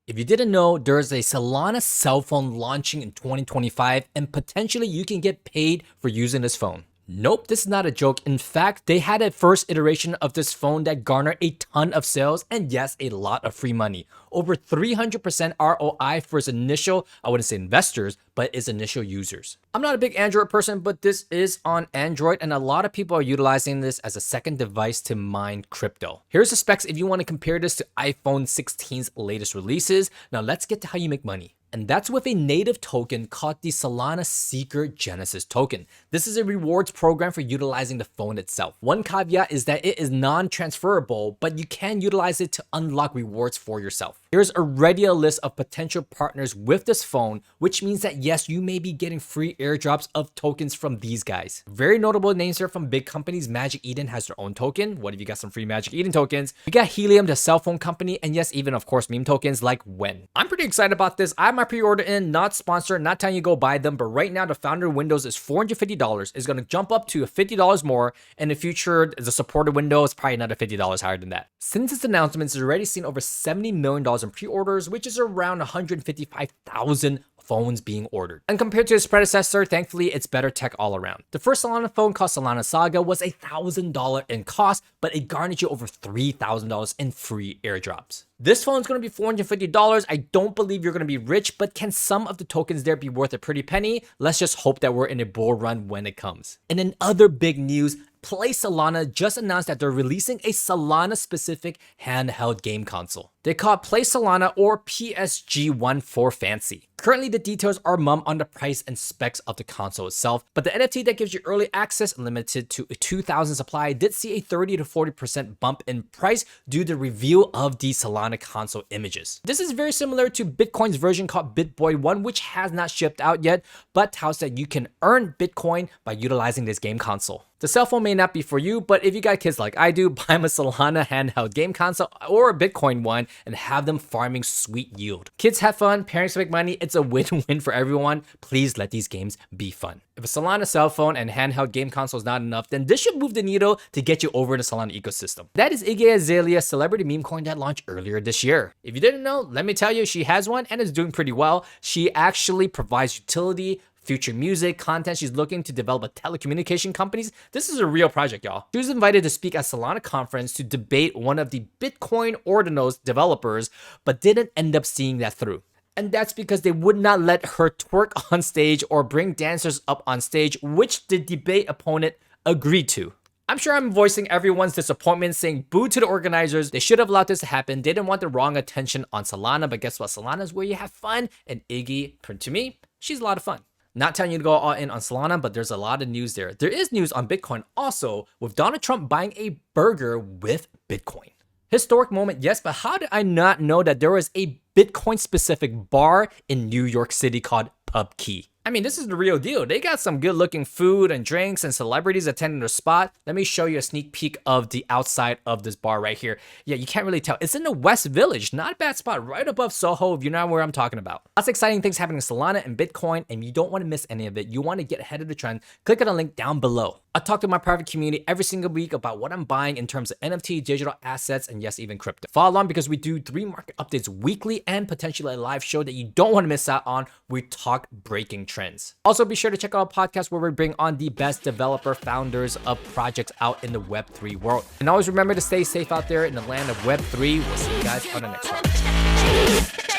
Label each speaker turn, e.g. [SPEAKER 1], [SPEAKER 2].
[SPEAKER 1] If you didn't know, there's a Solana cell phone launching in 2025 and potentially you can get paid for using this phone. Nope, this is not a joke. In fact, they had a first iteration of this phone that garnered a ton of sales and yes, a lot of free money. Over 300% ROI for its initial, I wouldn't say investors, but its initial users. I'm not a big Android person, but this is on Android and a lot of people are utilizing this as a second device to mine crypto. Here's the specs if you want to compare this to iPhone 16's latest releases. Now let's get to how you make money. And that's with a native token called the Solana Seeker Genesis token. This is a rewards program for utilizing the phone itself. One caveat is that it is non-transferable, but you can utilize it to unlock rewards for yourself. Here's already a list of potential partners with this phone, which means that yes, you may be getting free airdrops of tokens from these guys. Very notable names here from big companies. Magic Eden has their own token. What if you got some free Magic Eden tokens? We got Helium, the cell phone company, and yes, even of course meme tokens like When. I'm pretty excited about this. I have my pre-order in, not sponsored, not telling you go buy them, but right now the founder windows is $450. It's going to jump up to $50 more. In the future, the supported window is probably another $50 higher than that. Since its announcement, it's already seen over $70 million in pre-orders, which is around 155,000 phones being ordered. And compared to its predecessor, thankfully, it's better tech all around. The first Solana phone called Solana Saga was $1,000 in cost, but it garnered you over $3,000 in free airdrops. This phone is going to be $450. I don't believe you're going to be rich, but can some of the tokens there be worth a pretty penny? Let's just hope that we're in a bull run when it comes. And in other big news, Play Solana just announced that they're releasing a Solana-specific handheld game console. They call it Play Solana or PSG1 for fancy. Currently, the details are mum on the price and specs of the console itself, but the NFT that gives you early access, limited to a 2,000 supply, did see a 30 to 40% bump in price due to the reveal of the Solana console images. This is very similar to Bitcoin's version called BitBoy1, which has not shipped out yet, but touts that you can earn Bitcoin by utilizing this game console. The cell phone may not be for you, but if you got kids like I do, buy them a Solana handheld game console or a Bitcoin one and have them farming sweet yield. Kids have fun, parents make money, it's a win-win for everyone. Please let these games be fun. If a Solana cell phone and handheld game console is not enough, then this should move the needle to get you over the Solana ecosystem. That is Iggy Azalea, celebrity meme coin that launched earlier this year. If you didn't know, let me tell you, she has one and is doing pretty well. She actually provides utility, future music, content. She's looking to develop a telecommunication companies. This is a real project, y'all. She was invited to speak at Solana conference to debate one of the Bitcoin Ordinals developers, but didn't end up seeing that through. And that's because they would not let her twerk on stage or bring dancers up on stage, which the debate opponent agreed to. I'm sure I'm voicing everyone's disappointment, saying boo to the organizers. They should have allowed this to happen. They didn't want the wrong attention on Solana, but guess what? Solana is where you have fun, and Iggy, to me, she's a lot of fun. Not telling you to go all in on Solana, but there's a lot of news there. There is news on Bitcoin also, with Donald Trump buying a burger with Bitcoin. Historic moment, yes, but how did I not know that there was a Bitcoin-specific bar in New York City called Pub Key? I mean, this is the real deal. They got some good looking food and drinks and celebrities attending their spot. Let me show you a sneak peek of the outside of this bar right here. Yeah, you can't really tell. It's in the West Village. Not a bad spot, right above Soho, if you know where I'm talking about. Lots of exciting things happening in Solana and Bitcoin, and you don't want to miss any of it. You want to get ahead of the trend. Click on the link down below. I talk to my private community every single week about what I'm buying in terms of NFT, digital assets, and yes, even crypto. Follow along because we do 3 market updates weekly and potentially a live show that you don't want to miss out on. We talk breaking trends. Also, be sure to check out our podcast where we bring on the best developer founders of projects out in the Web3 world. And always remember to stay safe out there in the land of Web3. We'll see you guys on the next one.